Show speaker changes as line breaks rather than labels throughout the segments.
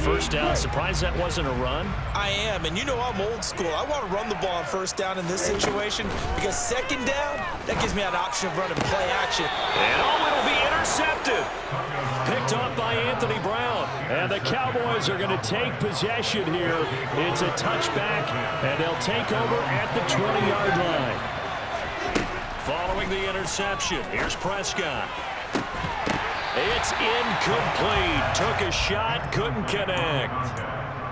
first down. Surprised that wasn't a run?
I am, and you know I'm old school. I want to run the ball on first down in this situation because second down, that gives me an option of running play action.
And it'll be intercepted. Picked off by Anthony Brown. And the Cowboys are going to take possession here. It's a touchback, and they'll take over at the 20-yard line. Following the interception, here's Prescott. It's incomplete. Took a shot, couldn't connect.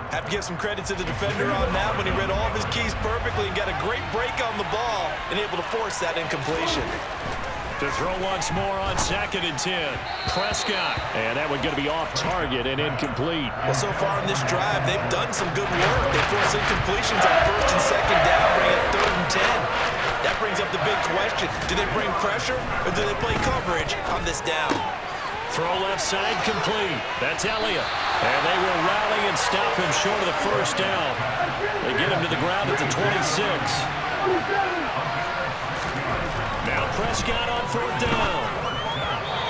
Have to give some credit to the defender on that when he read all of his keys perfectly and got a great break on the ball and able to force that incompletion.
To throw once more on 2nd and 10. Prescott. And that one going to be off target and incomplete.
Well, so far in this drive, they've done some good work. They force incompletions on 1st and 2nd down, bring up 3rd and 10. That brings up the big question. Do they bring pressure or do they play coverage on this down?
Throw left side complete. That's Elliott. And they will rally and stop him short of the first down. They get him to the ground at the 26. Now Prescott on 4th down.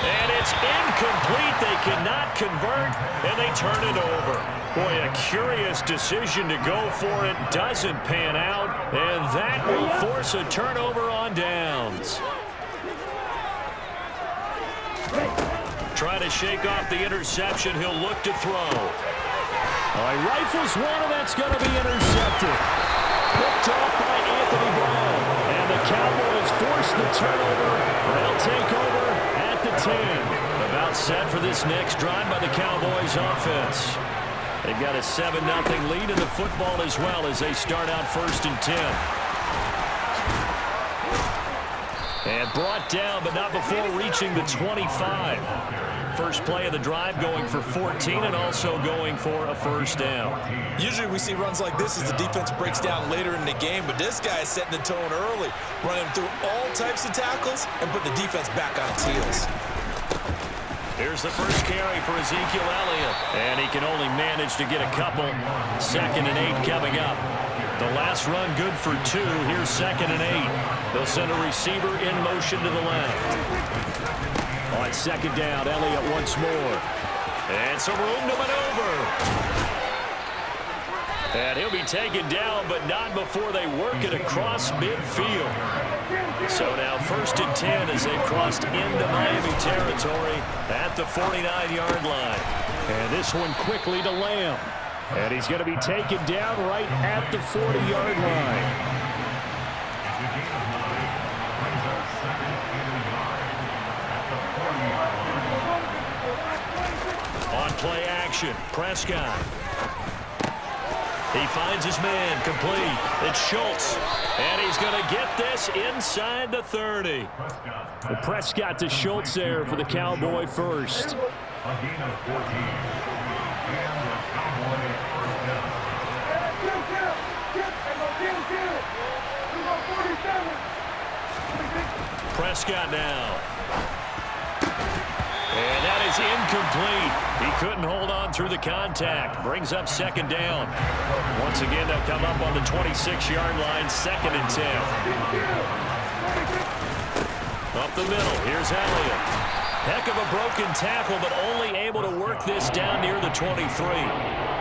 And it's incomplete. They cannot convert, and they turn it over. Boy, a curious decision to go for it. Doesn't pan out, and that will force a turnover on downs. Trying to shake off the interception. He'll look to throw. All right, rifles one, and that's going to be intercepted. Picked off by Anthony Brown. And the Cowboys force the turnover. They'll take over at the 10. About set for this next drive by the Cowboys offense. They've got a 7-0 lead in the football as well as they start out 1st and 10. And brought down, but not before reaching the 25. First play of the drive going for 14 and also going for a first down.
Usually we see runs like this as the defense breaks down later in the game, but this guy is setting the tone early, running through all types of tackles and put the defense back on its heels.
Here's the first carry for Ezekiel Elliott, and he can only manage to get a couple. 2nd and 8 coming up. The last run good for 2. Here's 2nd and 8. They'll send a receiver in motion to the left. On 2nd down, Elliott once more. And some room to maneuver. And he'll be taken down, but not before they work it across midfield. So now 1st and 10 as they've crossed into Miami territory at the 49-yard line. And this one quickly to Lamb. And he's going to be taken down right at the 40-yard line. On play action, Prescott. He finds his man complete. It's Schultz. And he's going to get this inside the 30. Well, Prescott to Schultz there for the Cowboy first. Prescott now. And that is incomplete. He couldn't hold on through the contact. Brings up 2nd down. Once again, they'll come up on the 26-yard line, 2nd and 10. Up the middle, here's Elliott. Heck of a broken tackle, but only able to work this down near the 23.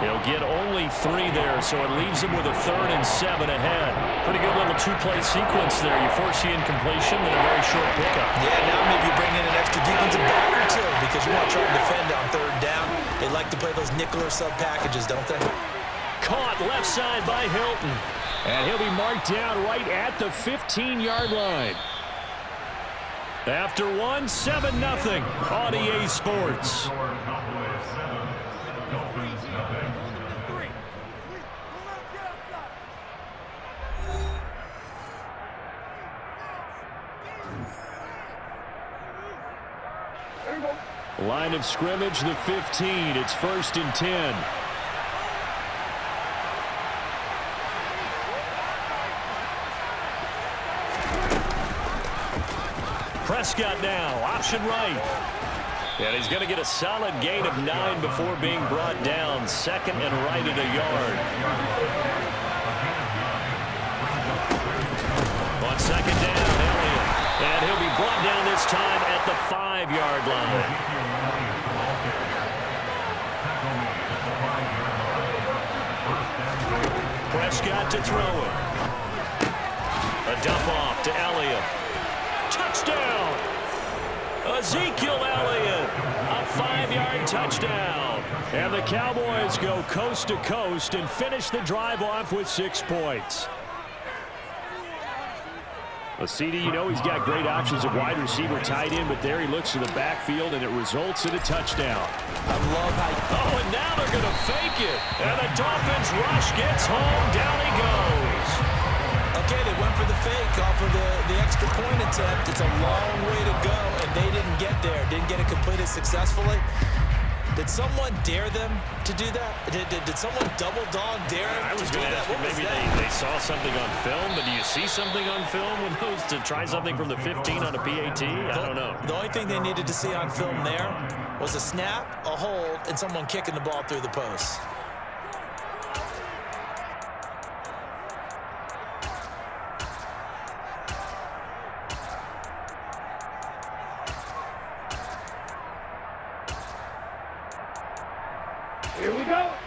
He'll get only 3 there, so it leaves him with a 3rd and 7 ahead. Pretty good little 2-play sequence there. You force the incompletion, then a very short pickup.
Yeah, now maybe you bring in an extra defensive back or 2 because you want to try and defend on 3rd down. They like to play those nickel or sub packages, don't they?
Caught left side by Hilton. And he'll be marked down right at the 15-yard line. After 7-0 on EA Sports. Line of scrimmage, the 15. It's 1st and 10. Prescott now, option right. And he's going to get a solid gain of 9 before being brought down. 2nd and right at a yard. On 2nd down, Elliott. And he'll be brought down this time at the 5-yard line. Prescott to throw it. A dump off to Elliott. Touchdown! Ezekiel Elliott, a 5-yard touchdown. And the Cowboys go coast to coast and finish the drive off with 6 points. Well, CD, you know he's got great options at wide receiver, tight end, but there he looks to the backfield, and it results in a touchdown.
I love how...
Oh, and now they're going to fake it. And the Dolphins rush gets home. Down he goes.
Okay, they went for the fake off of the extra point attempt. It's a long way to go, and they didn't get there. Didn't get it completed successfully. Did someone dare them to do that? Did someone double dog dare them
I was going to ask you, maybe they saw something on film, but do you see something on film with those to try something from the 15 on a PAT? I don't know.
The only thing they needed to see on film there was a snap, a hold, and someone kicking the ball through the post.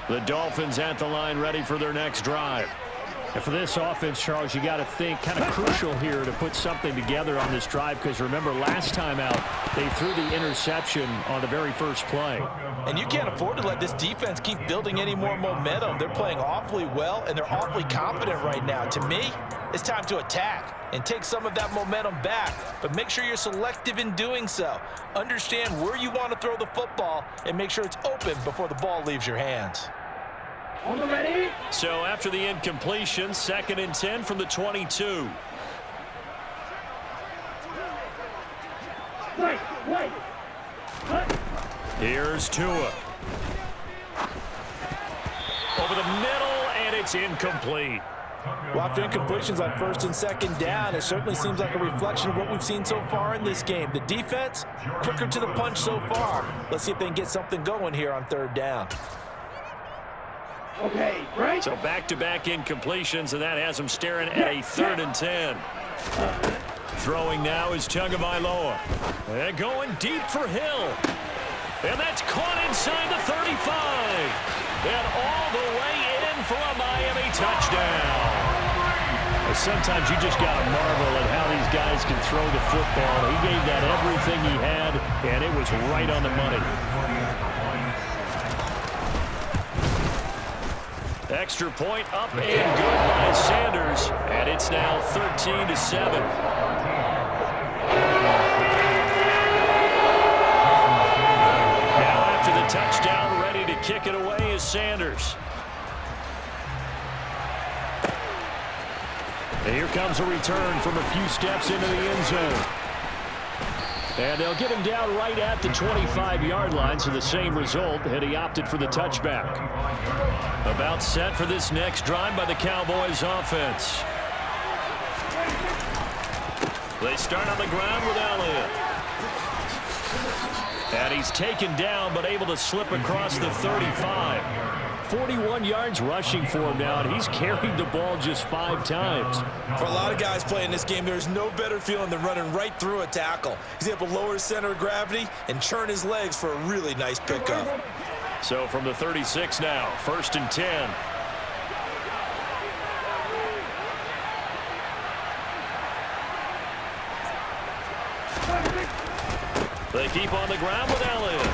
The Dolphins at the line, ready for their next drive. And for this offense, Charles, you got to think kind of crucial here to put something together on this drive, because remember last time out they threw the interception on the very first play.
And you can't afford to let this defense keep building any more momentum. They're playing awfully well, and they're awfully confident right now. To me, it's time to attack and take some of that momentum back, but make sure you're selective in doing so. Understand where you want to throw the football and make sure it's open before the ball leaves your hands.
Ready? So after the incompletion, 2nd and 10 from the 22. Here's Tua. Over the middle, and it's incomplete.
Well, after incompletions on 1st and 2nd down, it certainly seems like a reflection of what we've seen so far in this game. The defense, quicker to the punch so far. Let's see if they can get something going here on 3rd down.
Okay, right. So back-to-back incompletions, and that has them staring at a 3rd and 10. Throwing now is Tagovailoa. And going deep for Hill. And that's caught inside the 35. And all the way in for a Miami touchdown. Sometimes you just got to marvel at how these guys can throw the football. He gave that everything he had, and it was right on the money. Extra point up and good by Sanders, and it's now 13-7. Now after the touchdown, ready to kick it away is Sanders. And here comes a return from a few steps into the end zone. And they'll get him down right at the 25-yard line, so the same result, and he opted for the touchback. About set for this next drive by the Cowboys offense. They start on the ground with Elliott. And he's taken down, but able to slip across the 35. 41 yards rushing for him now, and he's carried the ball just 5 times.
For a lot of guys playing this game, there's no better feeling than running right through a tackle. He's able to lower his center of gravity and churn his legs for a really nice pickup.
So from the 36 now, 1st and 10. They keep on the ground with Elliott.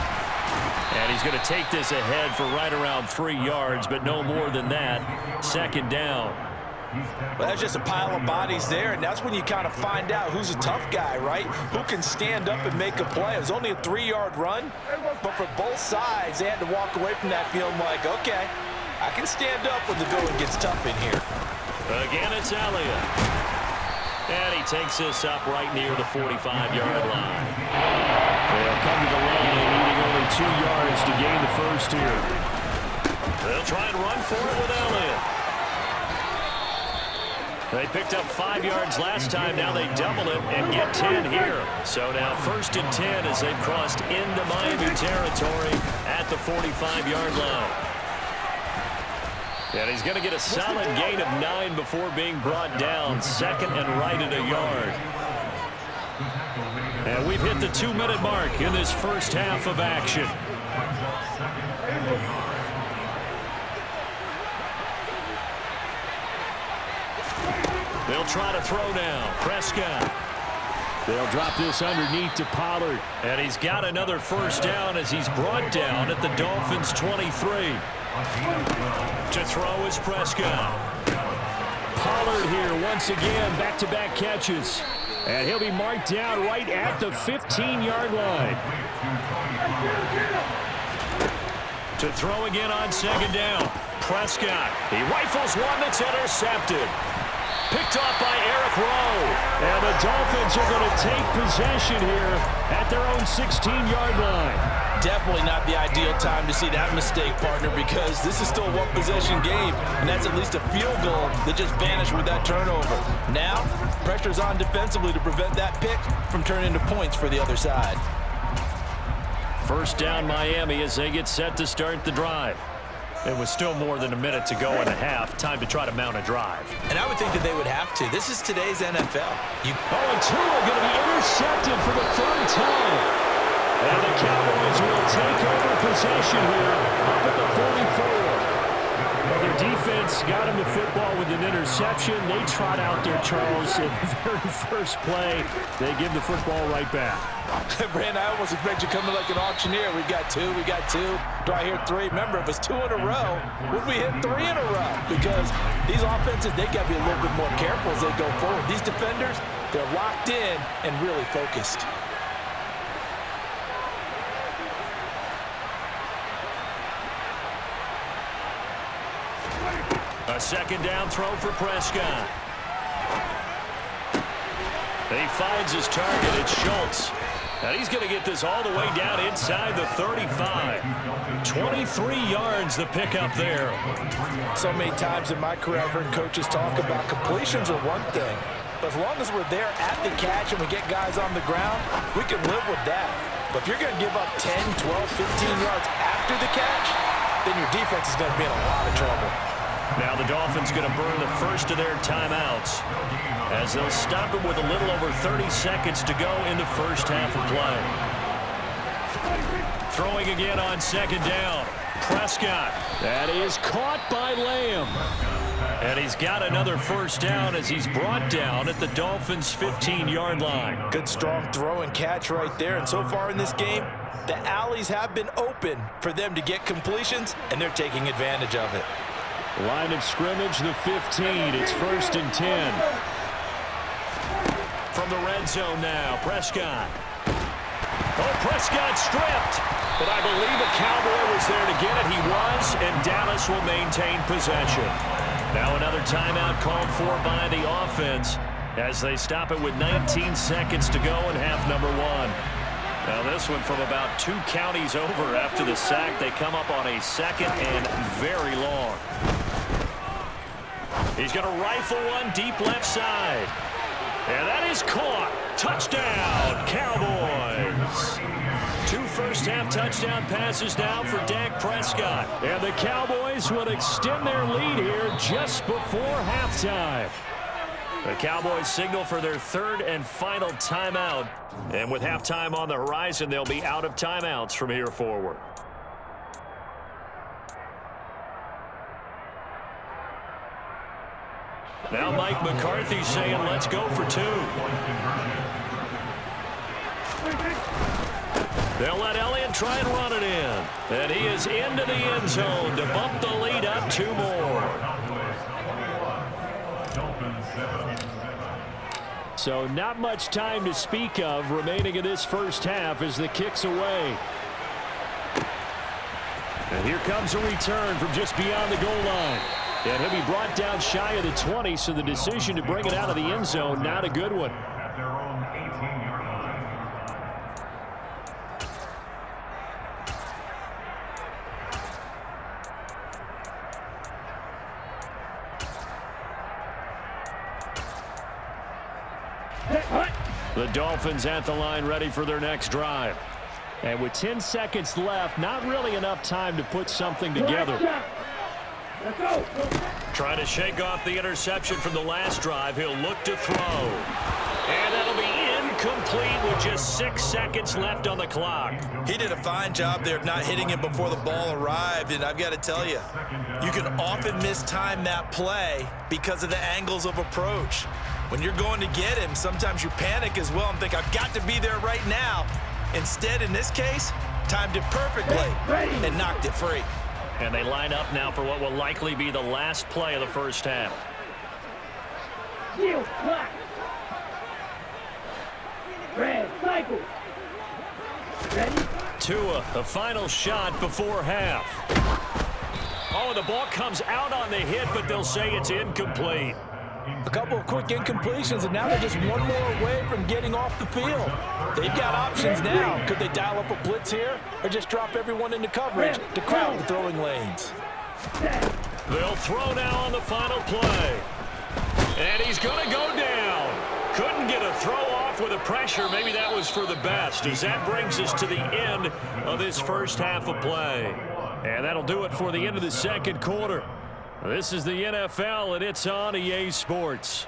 And he's going to take this ahead for right around 3 yards, but no more than that. 2nd down.
Well, that's just a pile of bodies there, and that's when you kind of find out who's a tough guy, right? Who can stand up and make a play. It was only a 3-yard run, but for both sides, they had to walk away from that feeling like, okay, I can stand up when the going gets tough in here.
Again, it's Elliott. And he takes this up right near the 45-yard line. They'll come to the line, needing only 2 yards to gain the first here. They'll try and run for it with Elliott. They picked up 5 yards last time. Now they double it and get 10 here. So now 1st and 10 as they've crossed into Miami territory at the 45-yard line. And he's going to get a solid gain of 9 before being brought down. 2nd and right at a yard. And we've hit the 2-minute mark in this first half of action. He'll try to throw now. Prescott. They'll drop this underneath to Pollard. And he's got another first down as he's brought down at the Dolphins' 23. To throw is Prescott. Pollard here once again, back-to-back catches. And he'll be marked down right at the 15-yard line. To throw again on second down. Prescott. He rifles one that's intercepted. Picked off by Eric Rowe. And the Dolphins are going to take possession here at their own 16-yard line.
Definitely not the ideal time to see that mistake, partner, because this is still a one-possession game, and that's at least a field goal that just vanished with that turnover. Now, pressure's on defensively to prevent that pick from turning into points for the other side.
First down Miami as they get set to start the drive. It was still more than a minute to go in the half. Time to try to mount a drive.
And I would think that they would have to. This is today's NFL.
And two are going to be intercepted for the third time. And the Cowboys will take over possession here up at the 44. Well, their defense got them the football with an interception. They trot out there, Charles, in the very first play. They give the football right back.
Brand, I almost expect you coming like an auctioneer. We got two. Do I hear three? Remember, if it's two in a row, would we hit three in a row? Because these offenses, they got to be a little bit more careful as they go forward. These defenders, they're locked in and really focused.
A second down throw for Prescott. He finds his target. It's Schultz. And he's going to get this all the way down inside the 35. 23 yards the pickup there.
So many times in my career I've heard coaches talk about completions are one thing. But as long as we're there at the catch and we get guys on the ground, we can live with that. But if you're going to give up 10, 12, 15 yards after the catch, then your defense is going to be in a lot of trouble.
Now the Dolphins going to burn the first of their timeouts as they'll stop it with a little over 30 seconds to go in the first half of play. Throwing again on second down. Prescott. That is caught by Lamb. And he's got another first down as he's brought down at the Dolphins' 15-yard line.
Good strong throw and catch right there. And so far in this game, the alleys have been open for them to get completions, and they're taking advantage of it.
Line of scrimmage, the 15. It's 1st and 10. From the red zone now, Prescott. Oh, Prescott stripped. But I believe a Cowboy was there to get it. He was, and Dallas will maintain possession. Now another timeout called for by the offense as they stop it with 19 seconds to go in half number one. Now this one from about 2 counties over after the sack. They come up on a second and very long. He's going to rifle one deep left side. And that is caught. Touchdown, Cowboys. 2 first-half touchdown passes now for Dak Prescott. And the Cowboys will extend their lead here just before halftime. The Cowboys signal for their 3rd and final timeout. And with halftime on the horizon, they'll be out of timeouts from here forward. Now Mike McCarthy saying, let's go for 2. They'll let Elliott try and run it in. And he is into the end zone to bump the lead up 2 more. So not much time to speak of remaining in this first half as the kick's away. And here comes a return from just beyond the goal line. And he'll be brought down shy of the 20, so the decision to bring it out of the end zone, not a good one. The Dolphins at the line ready for their next drive. And with 10 seconds left, not really enough time to put something together. Trying to shake off the interception from the last drive. He'll look to throw. And that'll be incomplete with just 6 seconds left on the clock.
He did a fine job there of not hitting him before the ball arrived, and I've got to tell you, you can often mistime that play because of the angles of approach. When you're going to get him, sometimes you panic as well and think, I've got to be there right now. Instead, in this case, timed it perfectly and knocked it free.
And they line up now for what will likely be the last play of the first half.
Red cycle. Ready?
Tua, the final shot before half. Oh, the ball comes out on the hit, but they'll say it's incomplete.
A couple of quick incompletions, and now they're just one more away from getting off the field. They've got options now. Could they dial up a blitz here or just drop everyone into coverage to crowd the throwing lanes?
They'll throw now on the final play. And he's going to go down. Couldn't get a throw off with the pressure. Maybe that was for the best, as that brings us to the end of this first half of play. And that'll do it for the end of the second quarter. This is the NFL, and it's on EA Sports.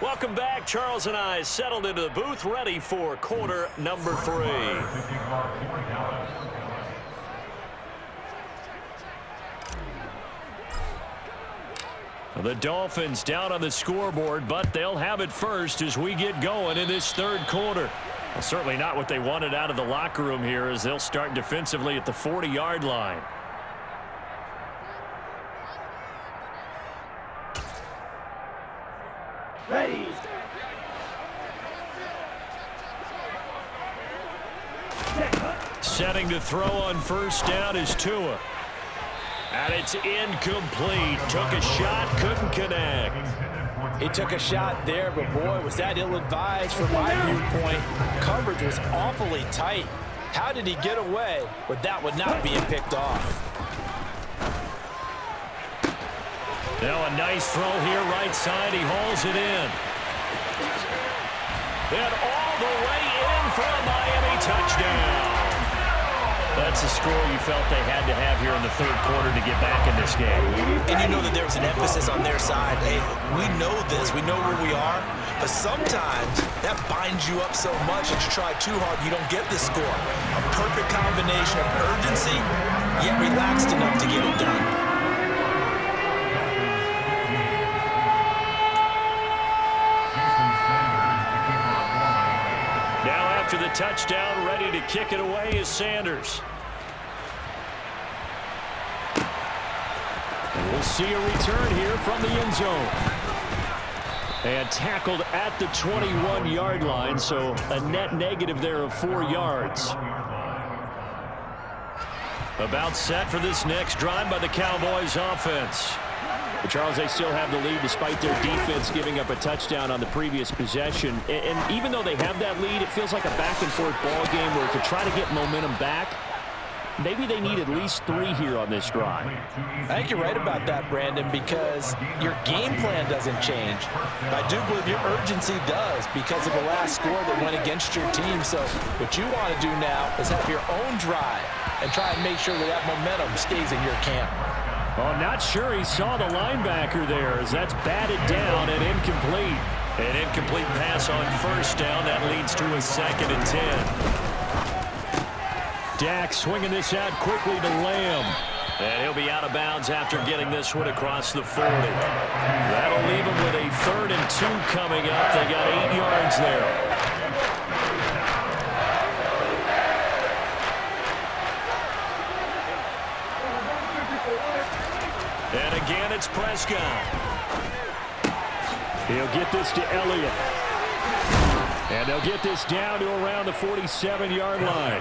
Welcome back. Charles and I settled into the booth, ready for quarter number 3. The Dolphins down on the scoreboard, but they'll have it first as we get going in this third quarter. Well, certainly not what they wanted out of the locker room here, as they'll start defensively at the 40-yard line.
Ready.
Setting to throw on first down is Tua. And it's incomplete. Took a shot, couldn't connect.
He took a shot there, but boy, was that ill-advised from my viewpoint. Coverage was awfully tight. How did he get away with that one not being picked off?
Now a nice throw here, right side. He hauls it in. And all the way in for a Miami touchdown. That's a score you felt they had to have here in the third quarter to get back in this game.
And you know that there was an emphasis on their side. Hey, we know this. We know where we are. But sometimes that binds you up so much that you try too hard, you don't get the score. A perfect combination of urgency, yet relaxed enough to get it done.
Now after the touchdown, ready to kick it away is Sanders. And we'll see a return here from the end zone. And tackled at the 21-yard line, so a net negative there of 4 yards. About set for this next drive by the Cowboys offense. But Charles, they still have the lead despite their defense giving up a touchdown on the previous possession. And even though they have that lead, it feels like a back-and-forth ball game where to try to get momentum back, maybe they need at least 3 here on this drive.
I think you're right about that, Brandon, because your game plan doesn't change. I do believe your urgency does because of the last score that went against your team. So what you want to do now is have your own drive and try and make sure that that momentum stays in your camp.
Well, I'm not sure he saw the linebacker there, as that's batted down and incomplete. An incomplete pass on first down. That leads to a 2nd and 10. Dak swinging this out quickly to Lamb. And he'll be out of bounds after getting this one across the 40. That'll leave him with a 3rd and 2 coming up. They got 8 yards there. And again, it's Prescott. He'll get this to Elliott. And they'll get this down to around the 47-yard line.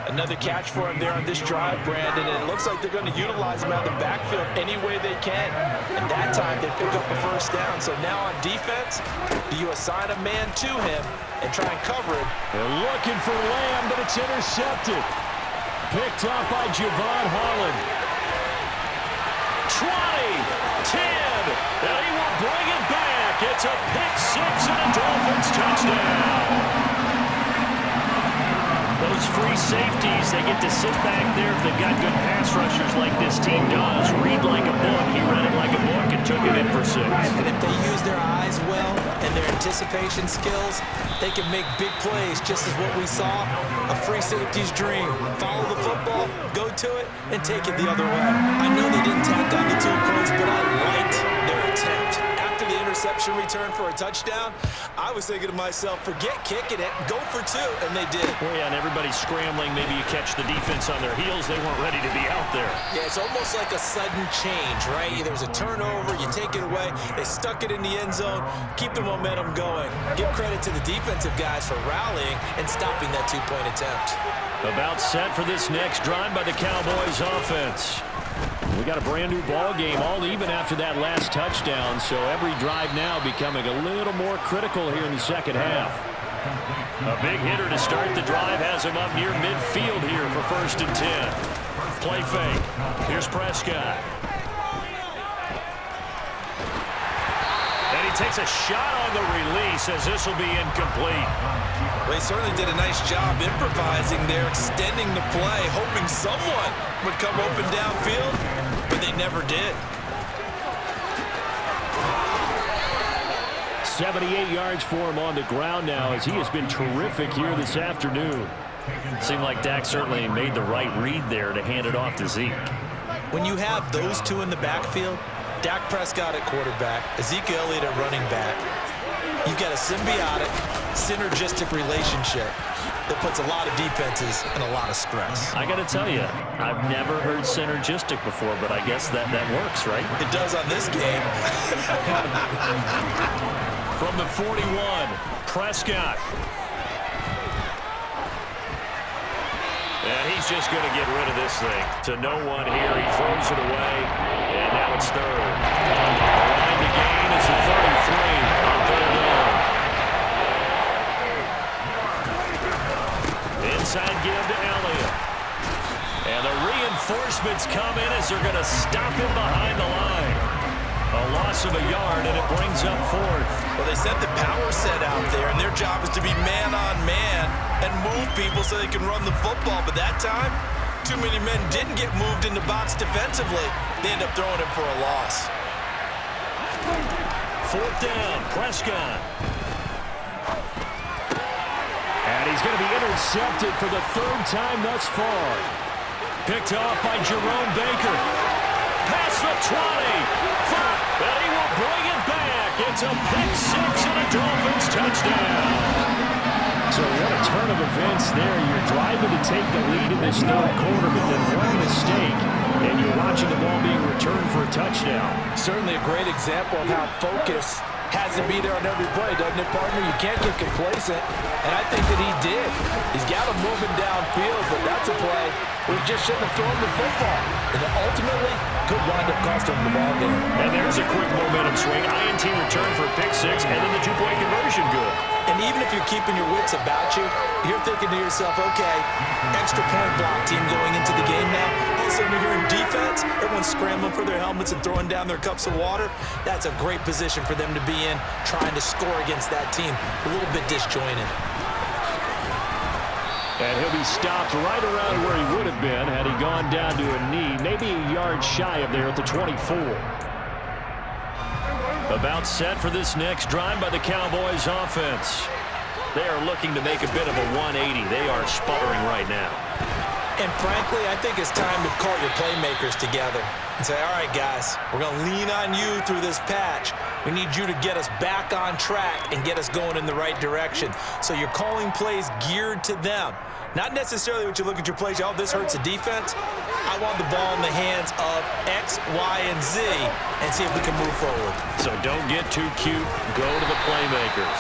Another catch for him there on this drive, Brandon, and it looks like they're going to utilize him out of the backfield any way they can. And that time, they pick up a first down. So now on defense, do you assign a man to him and try and cover it?
They're looking for Lamb, but it's intercepted. Picked up by Javon Holland. 20, 10, and he will bring it back. It's a pick 6 and a Dolphins touchdown. Those those free safeties, they get to sit back there if they've got good pass rushers like this team does. Read like a book. He read it like a book and took it in for 6.
And if they use their eyes well and their anticipation skills, they can make big plays, just as what we saw. A free safety's dream. Follow the football, go to it, and take it the other way. I know they didn't tack on the 2 points, but I liked their attempt. After the interception return for a touchdown, I was thinking to myself, forget kicking it, go for 2, and they did.
Well, yeah, and everybody's scrambling. Maybe you catch the defense on their heels. They weren't ready to be out there.
Yeah, it's almost like a sudden change, right? There's a turnover, you take it away, they stuck it in the end zone, keep the momentum going. Give credit to the defensive guys for rallying and stopping that 2-point attempt.
About set for this next drive by the Cowboys offense. We got a brand new ball game, all even after that last touchdown, so every drive now becoming a little more critical here in the second half. A big hitter to start the drive has him up near midfield here for 1st and 10. Play fake. Here's Prescott. And he takes a shot on the release as this will be incomplete.
Well, he certainly did a nice job improvising there, extending the play, hoping someone would come open downfield, but they never did.
78 yards for him on the ground now as he has been terrific here this afternoon. Seemed like Dak certainly made the right read there to hand it off to Zeke.
When you have those 2 in the backfield, Dak Prescott at quarterback, Ezekiel Elliott at running back, you've got a symbiotic, synergistic relationship that puts a lot of defenses in a lot of stress.
I got to tell you, I've never heard synergistic before, but I guess that works, right?
It does on this game.
From the 41, Prescott. And he's just going to get rid of this thing. To no one here. He throws it away. And now it's 3rd. The line to gain is the 33 on 3rd down. Inside give to Elliott. And the reinforcements come in as they're going to stop him behind the line. A loss of a yard, and it brings up 4th.
Well, they sent the power set out there, and their job is to be man-on-man and move people so they can run the football. But that time, too many men didn't get moved in the box defensively. They end up throwing it for a loss.
4th down, Prescott. And he's going to be intercepted for the 3rd time thus far. Picked off by Jerome Baker. Past the 20. And he will bring it back. It's a pick 6 and a Dolphins touchdown. So what a turn of events there. You're driving to take the lead in this 3rd quarter, but then one mistake, and you're watching the ball being returned for a touchdown.
Certainly a great example of how focus has to be there on every play, doesn't it, partner? You can't get complacent, and I think that he did. He's got him moving downfield, but that's a play where he just shouldn't have thrown the football. And then ultimately, could wind up costing him the ball game.
And there's a quick momentum swing. INT return for a pick 6, and then the 2-point conversion good.
And even if you're keeping your wits about you, you're thinking to yourself, okay, extra point block team going into the game now. All of a sudden you're hearing defense, everyone's scrambling for their helmets and throwing down their cups of water. That's a great position for them to be in, trying to score against that team. A little bit disjointed.
And he'll be stopped right around where he would have been had he gone down to a knee, maybe a yard shy of there at the 24. About set for this next drive by the Cowboys offense. They are looking to make a bit of a 180. They are sputtering right now.
And frankly, I think it's time to call your playmakers together and say, all right, guys, we're going to lean on you through this patch. We need you to get us back on track and get us going in the right direction. So you're calling plays geared to them. Not necessarily what you look at your plays, oh, this hurts the defense. I want the ball in the hands of X, Y, and Z and see if we can move forward.
So don't get too cute. Go to the playmakers.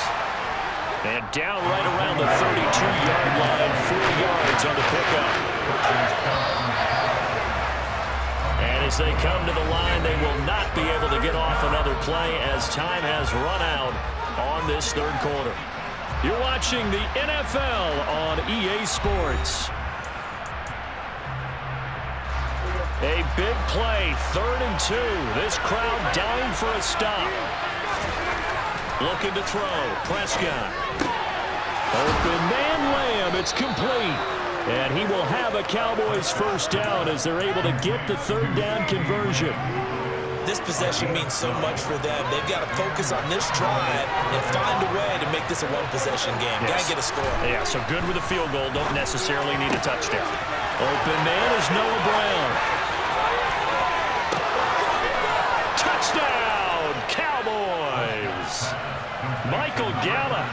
And down right around the 32-yard line, 4 yards on the pickup. And as they come to the line, they will not be able to get off another play as time has run out on this 3rd quarter. You're watching the NFL on EA Sports. A big play, 3rd and 2. This crowd dying for a stop. Looking to throw, Prescott. Open man Lamb, it's complete. And he will have a Cowboys first down as they're able to get the third down conversion.
This possession means so much for them. They've got to focus on this drive and find a way to make this a one-possession game.
Yes.
Got to get a score.
Yeah, so good with a field goal. Don't necessarily need a touchdown. Open man is Noah Brown. Touchdown, Cowboys. Michael Gallup,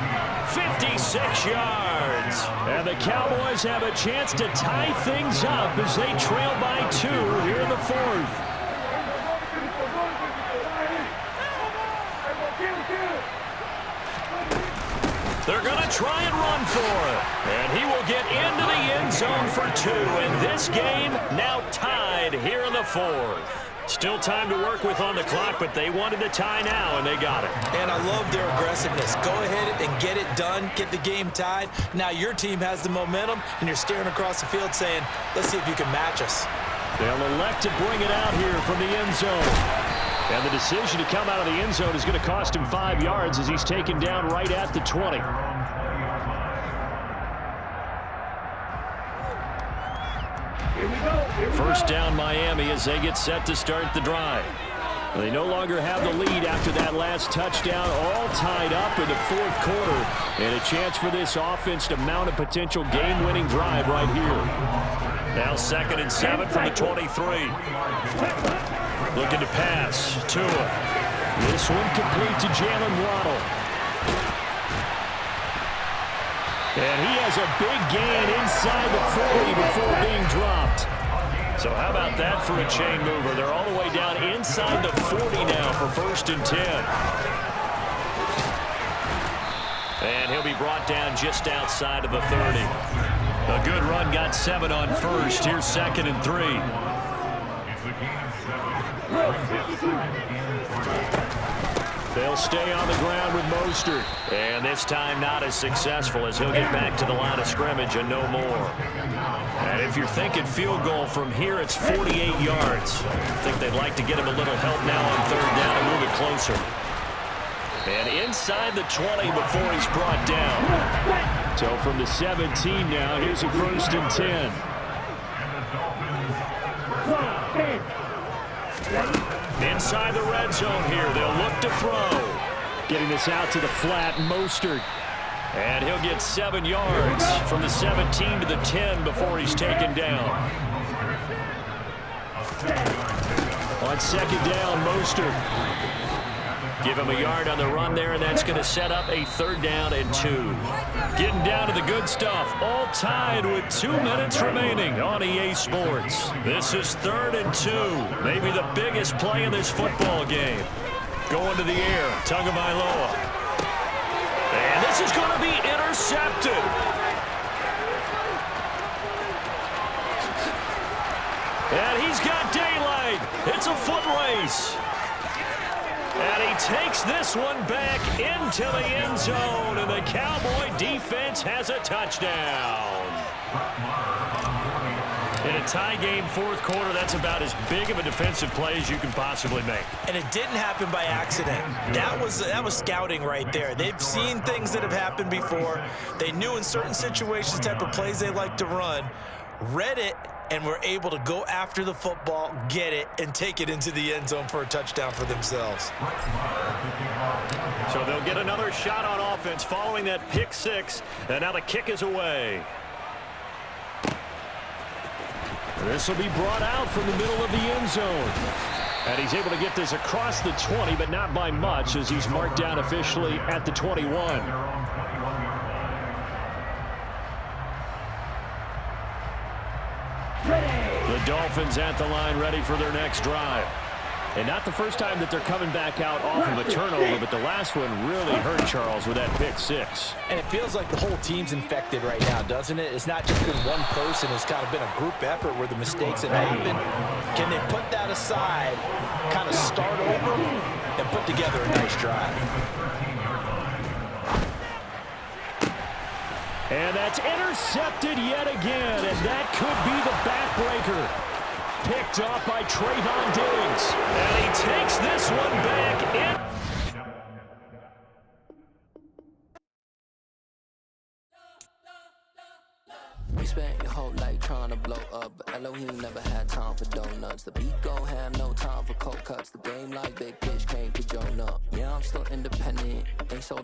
56 yards. And the Cowboys have a chance to tie things up as they trail by 2 here in the fourth. They're going to try and run for it. And he will get into the end zone for 2. And this game now tied here in the fourth. Still time to work with on the clock, but they wanted to tie now, and they got it.
And I love their aggressiveness. Go ahead and get it done, get the game tied. Now your team has the momentum, and you're staring across the field saying, let's see if you can match us.
They'll elect to bring it out here from the end zone. And the decision to come out of the end zone is going to cost him 5 yards as he's taken down right at the 20. First down Miami as they get set to start the drive. They no longer have the lead after that last touchdown, all tied up in the fourth quarter. And a chance for this offense to mount a potential game-winning drive right here. Now 2nd and 7 from the 23. Looking to pass. Tua. This one complete to Jalen Waddle. And he has a big gain inside the 40 before being dropped. So how about that for a chain mover? They're all the way down inside the 40 now for 1st and 10. And he'll be brought down just outside of the 30. A good run, got 7 on 1st. Here's 2nd and 3. They'll stay on the ground with Mostert. And this time not as successful as he'll get back to the line of scrimmage and no more. And if you're thinking field goal from here, it's 48 yards. I think they'd like to get him a little help now on 3rd down and move it closer. And inside the 20 before he's brought down. So from the 17 now, here's a 1st and 10. Inside the red zone here. They'll look to throw. Getting this out to the flat, Mostert. And he'll get 7 yards from the 17 to the 10 before he's taken down. On 2nd down, Mostert. Give him a yard on the run there, and that's going to set up a 3rd down and 2. Getting down to the good stuff. All tied with 2 minutes remaining on EA Sports. This is 3rd and 2. Maybe the biggest play in this football game. Going to the air. Tagovailoa. And this is going to be intercepted. And he's got daylight. It's a foot race. And he takes this one back into the end zone, and the Cowboy defense has a touchdown. In a tie game, 4th quarter, that's about as big of a defensive play as you can possibly make.
And it didn't happen by accident. That was scouting right there. They've seen things that have happened before. They knew in certain situations the type of plays they like to run, read it, and were able to go after the football, get it, and take it into the end zone for a touchdown for themselves.
So they'll get another shot on offense following that pick 6, and now the kick is away. This will be brought out from the middle of the end zone. And he's able to get this across the 20, but not by much as he's marked down officially at the 21. The Dolphins at the line ready for their next drive. And not the first time that they're coming back out off of a turnover, but the last one really hurt Charles with that pick 6.
And it feels like the whole team's infected right now, doesn't it? It's not just been one person. It's kind of been a group effort where the mistakes have happened. Can they put that aside, kind of start over, and put together a nice drive?
And that's intercepted yet again, and that could be the backbreaker. Picked off by Trayvon Diggs. And he takes this one back in.
You spent your whole life trying to blow up, but Elohim never had time for donuts. The beat gon' have no time for cold cuts. The game like big fish came to Jonah. Yeah, I'm still independent, ain't sold a